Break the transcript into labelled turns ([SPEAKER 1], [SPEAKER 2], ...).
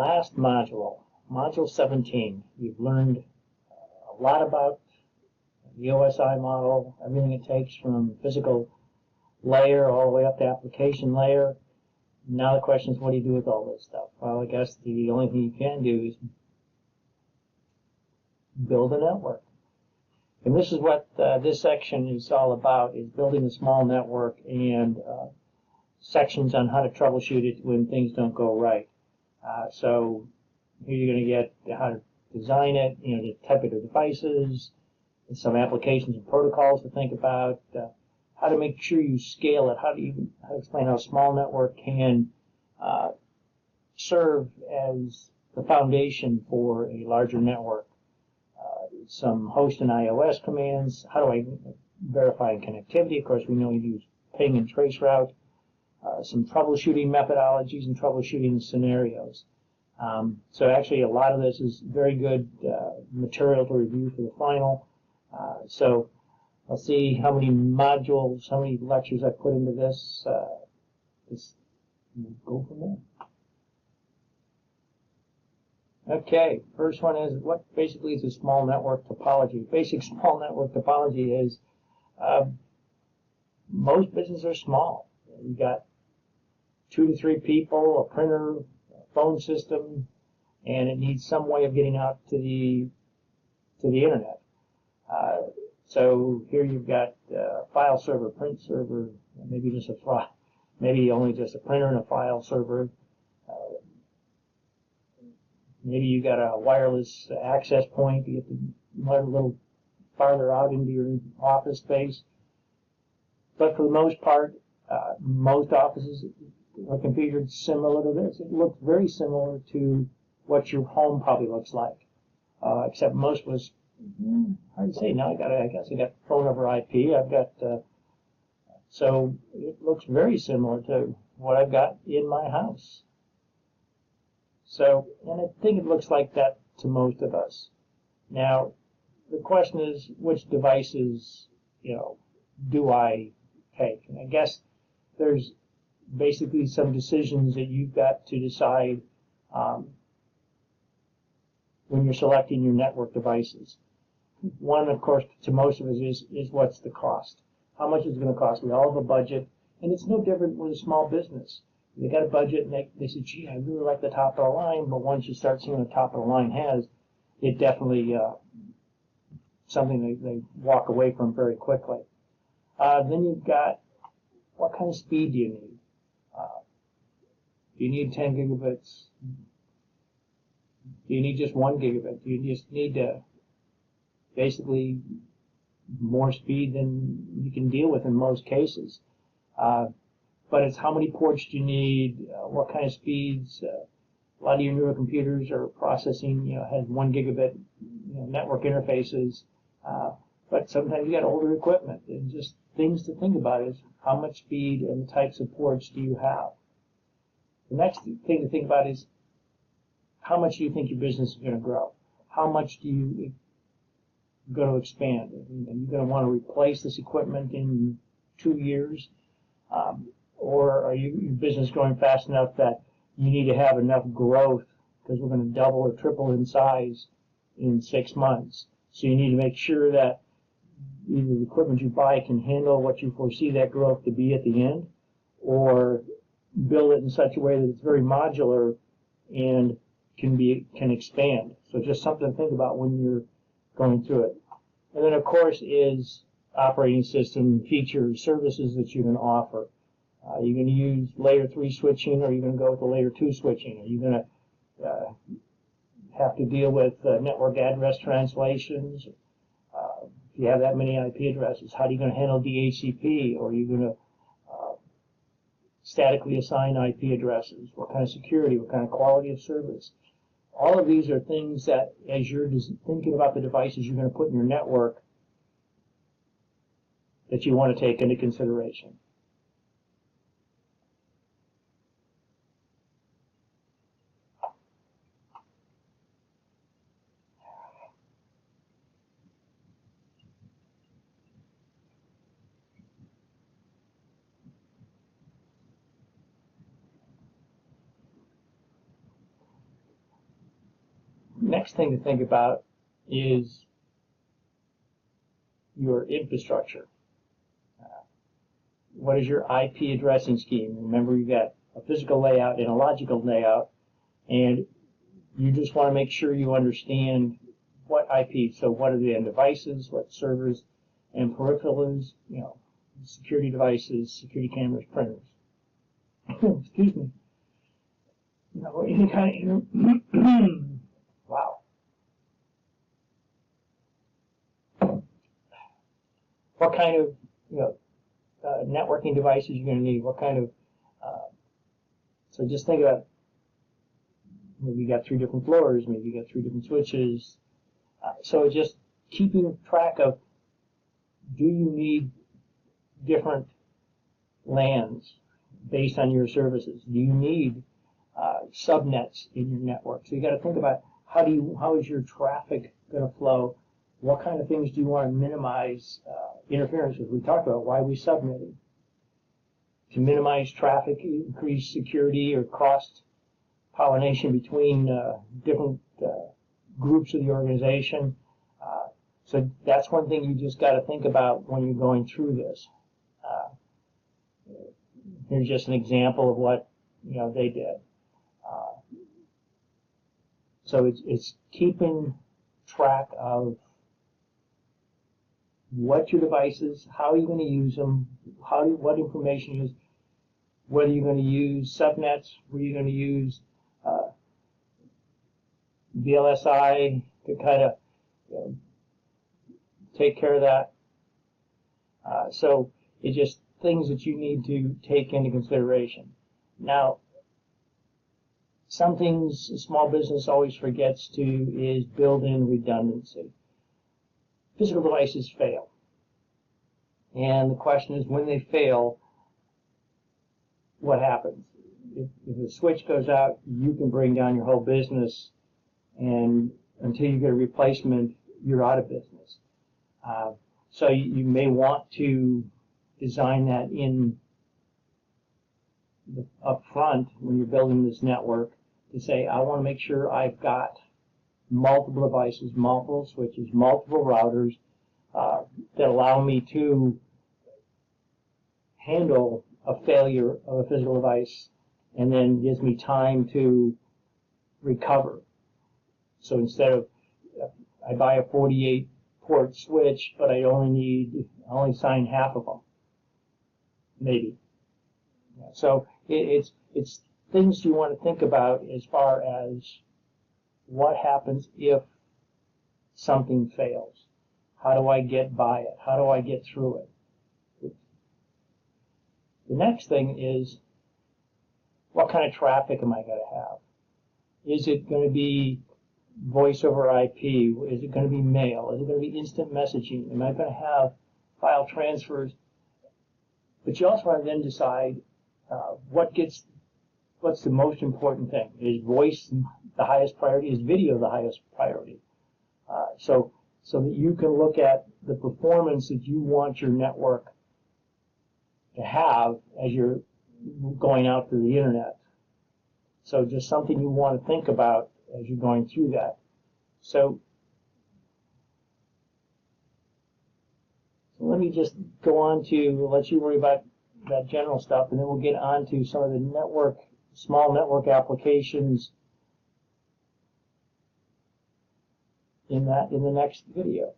[SPEAKER 1] last module, Module 17. You've learned a lot about the OSI model, everything it takes from physical layer all the way up to application layer. Now the question is, what do you do with all this stuff? Well, I guess the only thing you can do is build a network. And this is what this section is all about, is building a small network and sections on how to troubleshoot it when things don't go right. So here you're going to get how to design it, the type of devices, and some applications and protocols to think about, how to make sure you scale it, how to explain how a small network can serve as the foundation for a larger network. Some host and iOS commands, how do I verify connectivity? Of course, we know you use ping and traceroute. Some troubleshooting methodologies and troubleshooting scenarios. So actually a lot of this is very good material to review for the final. So I'll see how many modules, how many lectures I put into this. We'll go from there. Okay, first one is what basically is a small network topology. Basic small network topology is most businesses are small. You got 2 to 3 people, a printer, a phone system, and it needs some way of getting out to the internet. So here you've got a file server, print server, maybe just a file, maybe only just a printer and a file server. Maybe you got a wireless access point to get a little farther out into your office space. But for the most part, most offices are configured similar to this. It looks very similar to what your home probably looks like, except most of us, hard to say. Now I guess I got phone over IP. I've got so it looks very similar to what I've got in my house. So, and I think it looks like that to most of us. Now, the question is, which devices, do I take? And I guess there's basically some decisions that you've got to decide when you're selecting your network devices. One, of course, to most of us is what's the cost? How much is it going to cost? We all have a budget, and it's no different with a small business. They got a budget, and they say, gee, I really like the top of the line, but once you start seeing what the top of the line has, it definitely something they walk away from very quickly. Then you've got, what kind of speed do you need? Do you need 10 gigabits? Do you need just 1 gigabit? Do you just need basically more speed than you can deal with in most cases? But it's how many ports do you need, what kind of speeds. A lot of your newer computers are processing, has 1 gigabit network interfaces. But sometimes you got older equipment, and just things to think about is how much speed and the types of ports do you have. The next thing to think about is how much do you think your business is going to grow? How much do you going to expand? Are you going to want to replace this equipment in 2 years? Or are your business growing fast enough that you need to have enough growth because we're going to double or triple in size in 6 months? So you need to make sure that either the equipment you buy can handle what you foresee that growth to be at the end, or build it in such a way that it's very modular and can expand. So just something to think about when you're going through it. And then, of course, is operating system features, services that you can offer. Are you going to use layer 3 switching, or are you going to go with the layer 2 switching? Are you going to have to deal with network address translations? If you have that many IP addresses, how are you going to handle DHCP? Or are you going to statically assign IP addresses? What kind of security? What kind of quality of service? All of these are things that, as you're thinking about the devices you're going to put in your network, that you want to take into consideration. Next thing to think about is your infrastructure. What is your IP addressing scheme? Remember, you've got a physical layout and a logical layout, and you just want to make sure you understand what IP. So what are the end devices, what servers and peripherals, security devices, security cameras, printers. Excuse me. Any kind of wow. What kind of networking devices you're going to need? What kind of so just think about, maybe you got 3 different floors, maybe you got 3 different switches. So just keeping track of, do you need different LANs based on your services? Do you need subnets in your network? So you got to think about how is your traffic going to flow? What kind of things do you want to minimize interference with? We talked about why we subnetting. To minimize traffic, increase security, or cross-pollination between different groups of the organization. So that's one thing you just got to think about when you're going through this. Here's just an example of what they did. So it's keeping track of what your devices, how are you going to use them, what information you use, whether you're going to use subnets, whether you're going to use VLSI to kind of take care of that. So it's just things that you need to take into consideration. Now, some things a small business always forgets to is build in redundancy. Physical devices fail. And the question is, when they fail, what happens? If the switch goes out, you can bring down your whole business, and until you get a replacement, you're out of business. So you may want to design that in up front when you're building this network, to say, I want to make sure I've got multiple devices, multiple switches, multiple routers that allow me to handle a failure of a physical device, and then gives me time to recover. So instead of, I buy a 48-port switch, but I only sign half of them, maybe. So it's things you want to think about as far as what happens if something fails. How do I get by it? How do I get through it? The next thing is, what kind of traffic am I going to have? Is it going to be voice over IP? Is it going to be mail? Is it going to be instant messaging? Am I going to have file transfers? But you also want to then decide what's the most important thing. Is voice the highest priority? Is video the highest priority? So that you can look at the performance that you want your network to have as you're going out through the internet. So just something you want to think about as you're going through that. So let me just go on to let you worry about that general stuff, and then we'll get on to some of the small network applications in the next video.